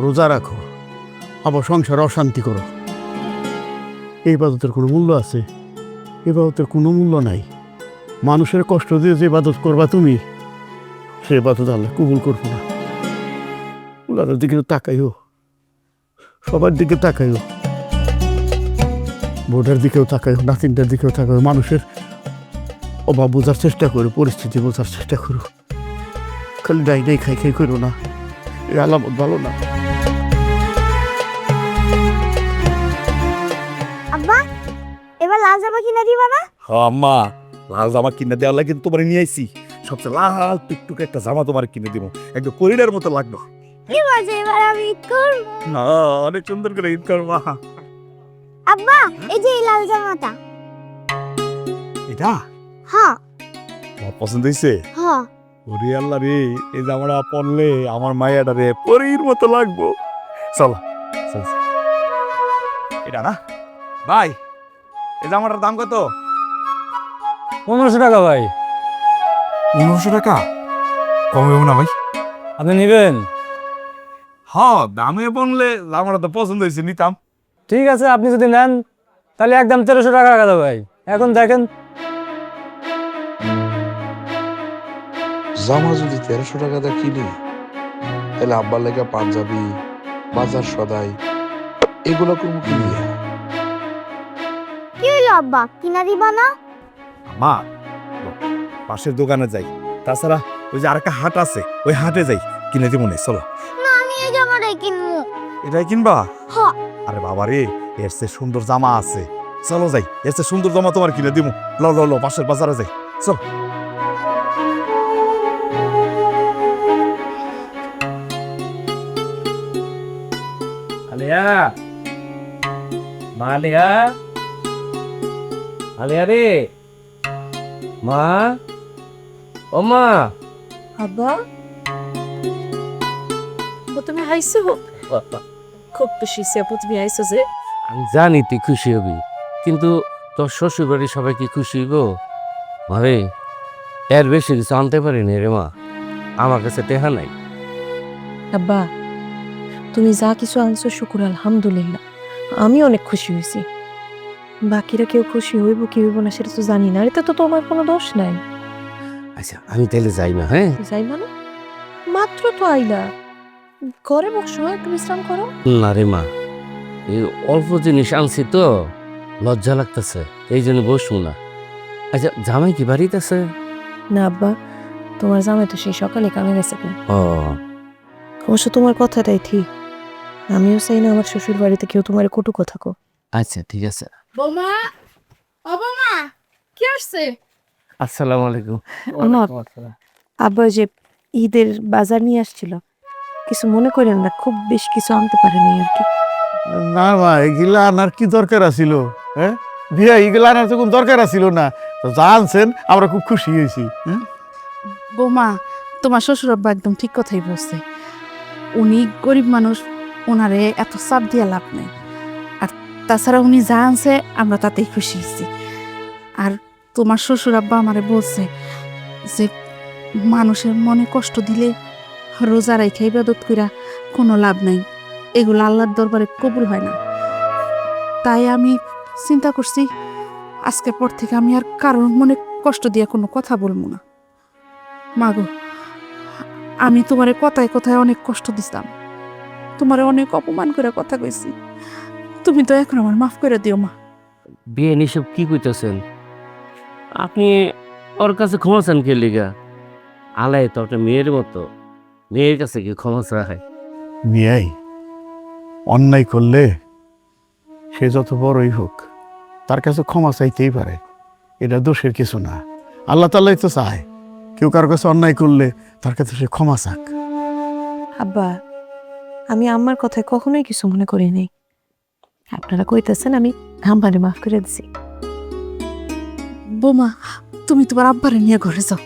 রোজা রাখো, আবার সংসারে অশান্তি করো, এই ইবাদতের কোনো মূল্য আছে? এই ইবাদতের কোনো মূল্য নাই। মানুষের কষ্ট দিয়ে যে ইবাদত করবা তুমি, সে ইবাদত আল্লাহ কবুল করবো না। ওনার দিকে তাকাইও, সবার দিকে তাকাইও, বোর্ডের দিকেও তাকাইও, নাতিনটার দিকেও তাকাইও। মানুষের অভাব বোঝার চেষ্টা করো, পরিস্থিতি বোঝার চেষ্টা করো। খালি ডাই ডাই খাই খাই করো না, এই আলামত ভালো না। আব্বা, এবার লাল জামা কিনে দিবা না? আম্মা, লাল জামা কিনে দেওয়ার লাগে তোমার নিয়ে আইছি, সবচেয়ে লাল টুকটুকে একটা জামা তোমার কিনে দিব, একদম করিডার মতো লাগলো। কি বলছো, এবার আমি ঈদ করব? অনেক সুন্দর করে ঈদ করবা। আব্বা, এই যে এই লাল জামাটা। এটা হ্যাঁ তোমার পছন্দ হয়েছে? হ্যাঁ। ওরে আল্লাহ রে, এই জামাটা পরলে আমার মায়াটা রে পরীর মতো লাগবো। চলো চল। এটা না ভাই, এই জামাটার দাম কত? 1500 টাকা ভাই। 1500 টাকা? কমে না ভাই? আপনি নেবেন? হ্যাঁ, দামে বললে জামাটা তো পছন্দ হয়েছে, নিতাম। ঠিক আছে, আপনি যদি নেন তাহলে একদম 1300 টাকা রাখা দাও ভাই। এখন দেখেন, জামা যদি 1300 টাকা দিয়ে কিনি, তাহলে আব্বার লেগা পাঞ্জাবি, বাজার সদাই এগুলো করবো কি দিয়ে? কি হইলো আব্বা, কিনা দিবা না? মা পাশের দোকানে যাই, তাছাড়া ওই যে আরেকটা হাট আছে, ওই হাটে যাই, কিনে দিব না, চলো। না, আমি এই জামাটাই কিনবো। এটাই কিনবা? হ। আরে বাবা রে, এর চেয়ে সুন্দর জামা আছে, চলো যাই, এর চেয়ে সুন্দর জামা তোমার কিনে দিব। ল ল ল, পাশের বাজারে যাই, চল। আলিয়া, মা আলিয়া, আলিয়া রে, মা, ও মা। আব্বা তুমি হাইছো? খুব খুশি হইছি আপু তুমি আইছো যে। আমি জানি তুই খুশি হবি, কিন্তু তোর শ্বশুর বাড়ির সবাই কি খুশি হইব? মারে, এর বেশি কিছু আনতে পারিনি রে মা, আমার কাছে টেহা নাই। আব্বা তুমি যা কিছু আনছো শুকুর আলহামদুলিল্লাহ, আমি অনেক খুশি হয়েছি। বাকিরা কেউ খুশি হইব কি হইব না সেটা তো জানি না, এটা তো তোমার কোনো দোষ নাই। আচ্ছা আমি তাইলে যাই না, হ্যাঁ? যাই মানে? মাত্র তো আইলা, ঘরে বসো, একটু বিশ্রাম করো। না রে মা, এই অল্প জিনিস আনছি তো, লজ্জা লাগতেছে, এই জন্য বসবো না। আচ্ছা জামাই কি বাড়িতে আছে? না আব্বা, তোমার জামাই তো সেই সকালে কামে গেছে। ও অবশ্য তোমার কথাটাই ঠিক, আমিও চাই না আমার শ্বশুর বাড়িতে কেউ তোমার কটু কথা কো। আচ্ছা ঠিক আছে। বৌমা, ও বৌমা, কি আসছে? আসসালামু আলাইকুম। আমার আব্বা ওই যে ঈদের বাজার নিয়ে আসছিল, কিছু মনে করেন না, খুব বেশ কিছু আনতে পারেনি আর কি। না মা, এগুলা আনার কি দরকার আছিল? হ্যাঁ বিয়া, এগুলা আনার তো কোনো দরকার আছিল না, তো যা আনছেন আমরা খুব খুশি হয়েছি। বৌমা, তোমার শ্বশুর আব্বা একদম ঠিক কথাই বলছে। উনি গরিব মানুষ, ওনারে এত চাপ দিয়ে লাভ নেই। আর তাছাড়া উনি যা আনছে আমরা তাতেই খুশি হয়েছি। আর তোমার শ্বশুর আব্বা আমারে বলছে যে মানুষের মনে কষ্ট দিলে রোজা রাইখা ইবাদত কইরা কোনো লাভ নাই, এগুলো আল্লাহর দরবারে কবুল হয় না। তাই আমি চিন্তা করছি আজকের পর থেকে আমি আর কারোর মনে কষ্ট দিয়ে কোনো কথা বলবো না। মাগো, আমি তোমারে কথায় কথায় অনেক কষ্ট দিতাম, তোমারে অনেক অপমান করে কথা কইছি, তুমি তো এখন আমার মাফ করে দিও মা। বিয়ে নিসব কি কইতেছেন আপনি? ওর কাছে ক্ষমা চান কে লিগা? আলাই তো একটা মেয়ের মতো, মেয়ের কাছে কি ক্ষমা চায়? মিয়াই, অন্যায় করলে সে যত বড়ই হোক তার কাছে ক্ষমা চাইতেই পারে, এটা দোষের কিছু না। আল্লাহ তাআলাই তো চায় কেউ কারোর কাছে অন্যায় করলে তার কাছে সে ক্ষমা চাক। আব্বা আমি আমার কথায় কখনোই কিছু মনে করি নাই, আপনারা কইতেছেন আমি আমারে মাফ করে দিছি। বৌমা, তুমি তোমার আব্বারে নিয়ে ঘরে যাও।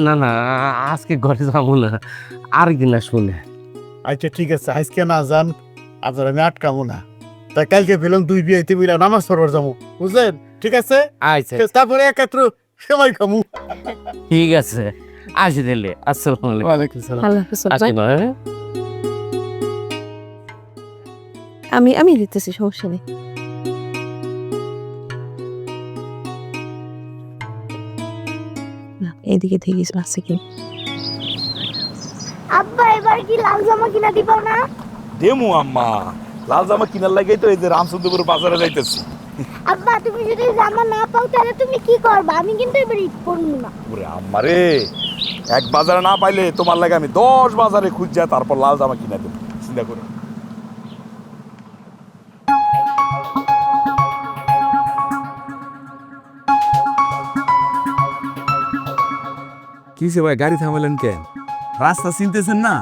না না, আজকে ঘরে যাবো না, আরেকদিন আসবো না। আচ্ছা ঠিক আছে, আজকে না যান, আপনার আমি আটকামো না। তাই কালকে পেলাম দুই বিয়েতে মিলা নামাজ পড়বার যাবো, বুঝলেন? ঠিক আছে, আচ্ছা তারপরে একাত্র সময় খামু। ঠিক আছে, আসি দিলে। আসসালামু আলাইকুম। ওয়ালাইকুম সালাম। আল্লাহ হাফেজ আসি ভাই। না, হ্যাঁ? আমি দিতেছি, সমস্যা নেই। না, এইদিকে থেকে আছে কি? আব্বা এবার কি লাল জামা কিনা দিবা না? দেমু আম্মা, লাল জামা কিনার লাগেই তো এই যে রামচন্দ্রপুর বাজারে যাইতেছি। আব্বা তুমি যদি জামা না পাও তাহলে তুমি কি করবা? আমি কিন্তু এবার ঈদ করবো না। ওরে আম্মা রে, এক বাজারে না পাইলে তোমার লাগে আমি 10 বাজারে খুঁজা তারপর লাল জামা কিনা দেবো, চিন্তা করো। কিসে ভাই গাড়ি থামালেন কেন? রাস্তা চিনতেছেন না?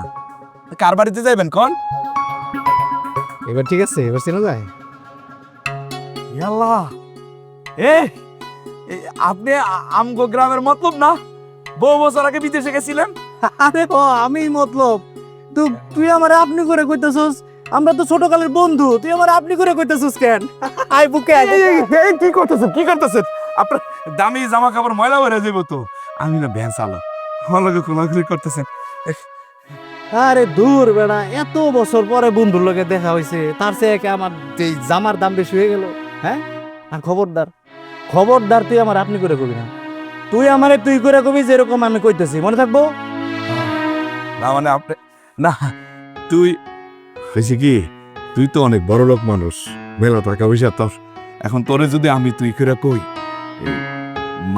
কার বাড়িতে যাইবেন কোন? এবার ঠিক আছে, এবার চেনা যায়। ইয়াল্লাহ, আপনি আমগো গ্রামের মতলব না? বহু বছর আগে বিদেশে গেছিলেন। আরে ও আমি মতলব, তুই আমার আপনি করে কইতেছস, আমরা তো ছোটকালের বন্ধু, তুই আমার আপনি করে কইতেছস কেন? আই বুকে কি করতেছেন, কি করতেছেন? আপনার দামি জামা কাপড় ময়লা হয়ে যাবো তো। আমি না ভ্যান চালক, আমার লগে কোলাকুলি করতেছেন। আরে দূর বেড়া, এত বছর পরে বন্ধুর লগে দেখা হইছে, তার চেয়ে একে আমার এই জামার দাম বেশি হয়ে গেল। হ্যাঁ, আর খবরদার খবরদার তুই আমার আপনি করে কবি না, তুই আমারে তুই করে কবি, যেরকম আমি কইতেছি, মনে থাকবো? না মানে আপনি না, তুই হয়েছে কি, তুই তো অনেক বড় লোক মানুষ, মেলা টাকা পয়সা তোর। এখন তোরে যদি আমি তুই করে কই, এই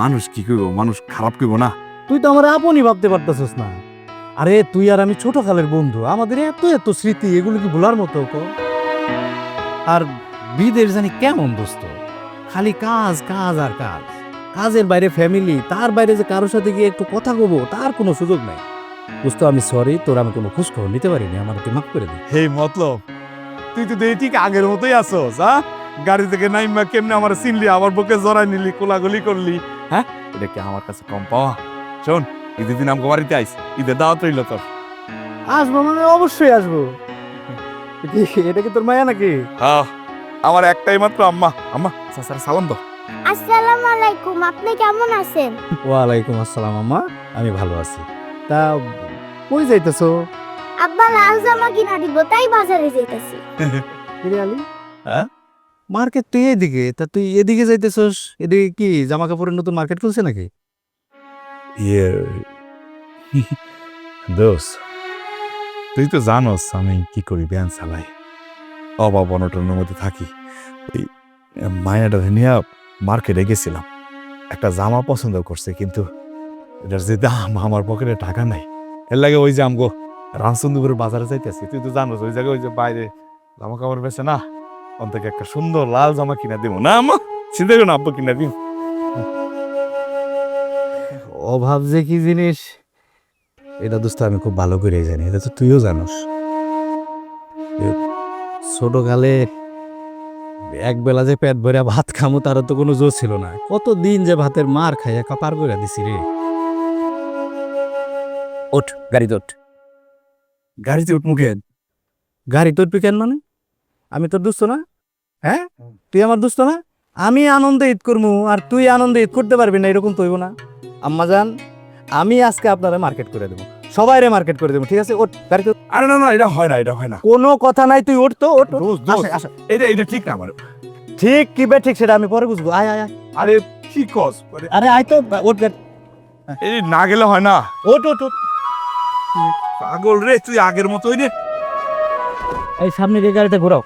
মানুষ কি কইব? মানুষ খারাপ কইব না? তুই তো আমার আপনই ভাবতে পারতেছিস না। আরে তুই আর আমি ছোট কালের বন্ধু, আমাদের এত এত স্মৃতি, এগুলো কি ভোলার মতো? আর বিদেশ জানি কেমন দোস্ত, খালি কাজ কাজ আর কাজ, কাজের বাইরে ফ্যামিলি, তার বাইরে যে কারোর সাথে গিয়ে একটু কথা কব তার কোনো সুযোগ নাই। দোস্ত আমি সরি, তোর আমি কোনো খোঁজ খবর নিতে পারিনি, আমার তুই মাফ করে দিই। হে মতলব, তুই তো দেখি ঠিক আগের মতোই আছোস। হ্যাঁ, গাড়ি থেকে নাইমা কেমনে আমার চিনলি, আমার বুকে জড়াই নিলি, কোলাগুলি করলি। হ্যাঁ, এটা কি আমার কাছে কম পাওয়া? শোন, ঈদের দিন আমাকে বাড়িতে আইস, ঈদের দাওয়াত রইল তোর। আসবো মানে অবশ্যই আসবো। এটা কি তোর মায়া নাকি? হ্যাঁ, আমার একটাই মাত্র আম্মা। আম্মা চাচার সালাম দাও। আসসালামু আলাইকুম, আপনি কেমন আছেন? ওয়ালাইকুম আসসালাম আম্মা, আমি ভালো আছি। তা কই যাইতেছো? আব্বা লাল জামা কিনা দিব, তাই বাজারে যাইতাছি। আলী, হ্যাঁ? মার্কেট তুই এদিকে, তা তুই এদিকে যাইতেছস? এদিকে কি জামা কাপড়ের নতুন মার্কেট খুলছে নাকি? ইয়ে দোস, তুই তো জানোস আমি কি করি, ব্যান চালাই, অভাব অনটনের মধ্যে থাকি। ওই মায়াটা নিয়ে মার্কেটে গেছিলাম, একটা জামা পছন্দ করছে, কিন্তু এটার যে দাম, আমার পকেটে টাকা নাই। এর লাগে ওই যে আমগো রামচন্দ্রপুরের বাজারে যাইতেছি। তুই তো জানোস ওই জায়গায় ওই যে বাইরে জামা কাপড় বেছে না, ওন থেকে একটা সুন্দর লাল জামা কিনা দিব না আম্মা, চিন্তা করো না, আব্বা কিনা দিব। অভাব যে কি জিনিস এটা দোস্ত আমি খুব ভালো করে জানি, এটা তো তুইও জানোস। ছোটকালে এক বেলা যে পেট ভরে ভাত খামো তার তো কোনো জোর ছিল না। কতদিন যে ভাতের মার খাইয়া পার করে দিছি রে। ওঠ গাড়িতে ওঠ। গাড়িতে উঠমু কেন? গাড়ি তোর কেন মানে? আমি তোর দোস্ত না? হ্যাঁ, তুই আমার দোস্ত না? আমি আনন্দে ঈদ করবো আর তুই আনন্দে ঈদ করতে পারবি না, এরকম তো হইব না। আম্মা জান, আমি আজকে আপনারা মার্কেট করে দেবো, সবাইরে মার্কেট করে দেবো, ঠিক আছে? ওঠ গাড়িতে। আরে না না, এটা হয় না, এটা হয় না। কোনো কথা নাই, তুই ওঠ তো, ওঠ। দোস্ত, আসে, আসে। এটা ঠিক না আমার। ঠিক কি বে ঠিক সেটা আমি পরে বুঝবো। আয় আয় আয়। আরে কি কস? আরে আয় তো, ওঠ গাড়ি। এই না গেলে হয় না। ওঠ ওঠ ওঠ। পাগল রে, তুই আগের মতোই রে। এই সামনে যে গাড়িতে ঘোরাও।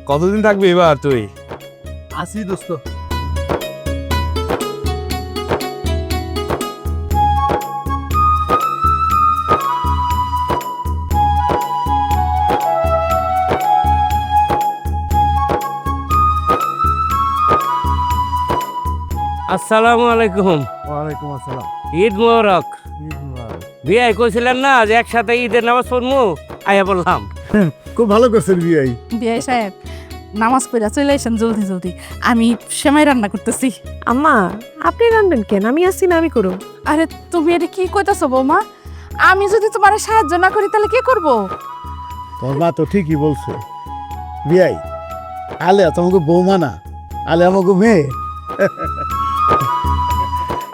কতদিন থাকবি এবার তুই? আসি দোস্ত। আসসালামু আলাইকুম। ওয়ালাইকুম আসসালাম। ঈদ মোবারক। বিয়াই কইছিলেন না যে একসাথে ঈদের নামাজ পড়মু, আয়া বললাম। খুব ভালো করছেন বিয়াই। বিআই সাহেব, নামাজ পড়া চলে আসেন জলদি জলদি, আমি সেমাই রান্না করতেছি। আম্মা আপনি রান্ধবেন কেন? আমি আসছি না, আমি করো। আরে তুমি এটা কি কইতাছো বৌমা? আমি যদি তোমার সাহায্য না করি তাহলে কি করব? তোর মা তো ঠিকই বলছে বিয়াই, আলে তোমাকে বৌমা না, আলে আমাকে মেয়ে।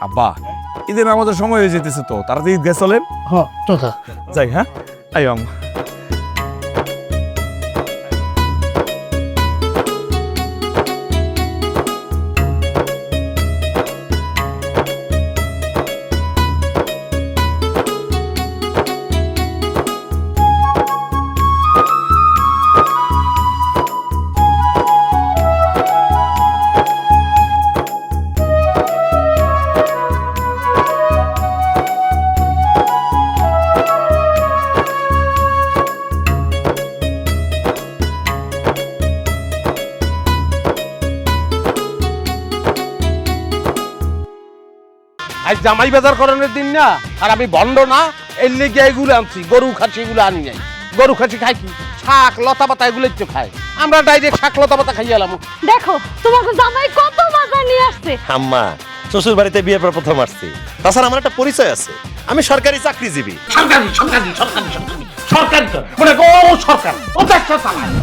আব্বা, ঈদের নামাজের সময় হয়ে যেতেছে তো, তাড়াতাড়ি ঈদ গেছে চলেন। হ্যাঁ তোতা যাই। হ্যাঁ, আই আম্মা। আজ জামাই বাজার করানোর দিন না, আর আমি বন্ড না, এর লেগে এগুলো আনছি। গরু খাসি এগুলো আনি নাই। গরু খাসি খাই কি? শাক লতা পাতা এগুলোই তো খায়। আমরা ডাইরেক্ট শাক লতা পাতা খাই এলাম। দেখো তোমাকে জামাই কত বাজার নিয়ে আসছে। আম্মা, শ্বশুর বাড়িতে বিয়ে পর প্রথম আসছি, তাছাড়া আমার একটা পরিচয় আছে, আমি সরকারি চাকরিজীবী। সরকারি সরকারি সরকারি সরকারি সরকারি তো মানে গো সরকার ও দেশটা চালায়।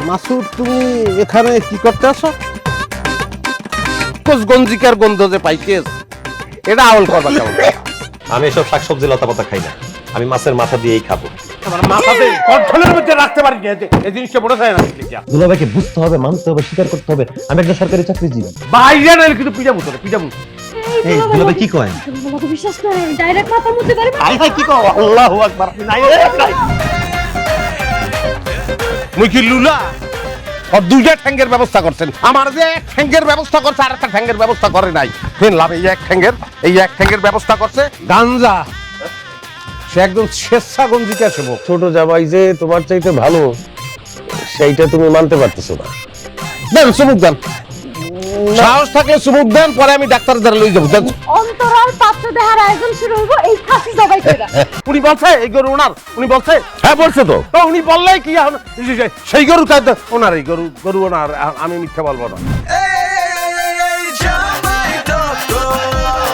মাসুদ, তুমি এখানে কি করতে আসো? গঞ্জিকার গন্ধ যে পাইতেছ, এটা আউল করবা কেমন? আমি এসব শাকসবজি লতা পাতা খাই না, আমি মাছের মাথা দিয়েই খাবো। মাথাতে কন্ট্রোলের মধ্যে রাখতে পারি না, এই জিনিসটা বড় যায় না। দুলাভাইকে বুঝতে হবে, মানতে হবে, স্বীকার করতে হবে আমি একজন সরকারি চাকরিজীবী। বাইরে নাইলে কিন্তু পিটাবো তোরে, পিটাবো। এই দুলাভাই কি কয়? আমাকে বিশ্বাস করে ডাইরেক্ট মাথা মুতে পারবে হাই হাই কি কও? আল্লাহু আকবার। নাই নাই মুই কি লুলা? আর দুইটা ঠ্যাঙ্গের ব্যবস্থা করছেন, আমার যে এক ঠ্যাঙ্গের ব্যবস্থা করছে আর একটা ঠ্যাঙ্গের ব্যবস্থা করে নাই। শুনলাম এই এক ঠ্যাঙ্গের ব্যবস্থা করছে গাঞ্জা। সে একদম স্বেচ্ছাগঞ্জিকা সেবক। ছোট জামাই যে তোমার চাইতে ভালো সেইটা তুমি মানতে পারতেছো না। দেন চুমুক দেন, সাহস থাকলে চুমুক দেন, পরে আমি ডাক্তারের দ্বারা লই যাবো। দেন। অন্তরাল পাত্র দেহার আয়োজন শুরু হইব এই খাসি জবাই করে। উনি বলছে এই গরু ওনার, উনি বলছে হ্যাঁ বলছে তো। তো উনি বললেই কি এখন সেই গরু ওনার, এই গরু ওনার, আমি মিথ্যা বলবো না।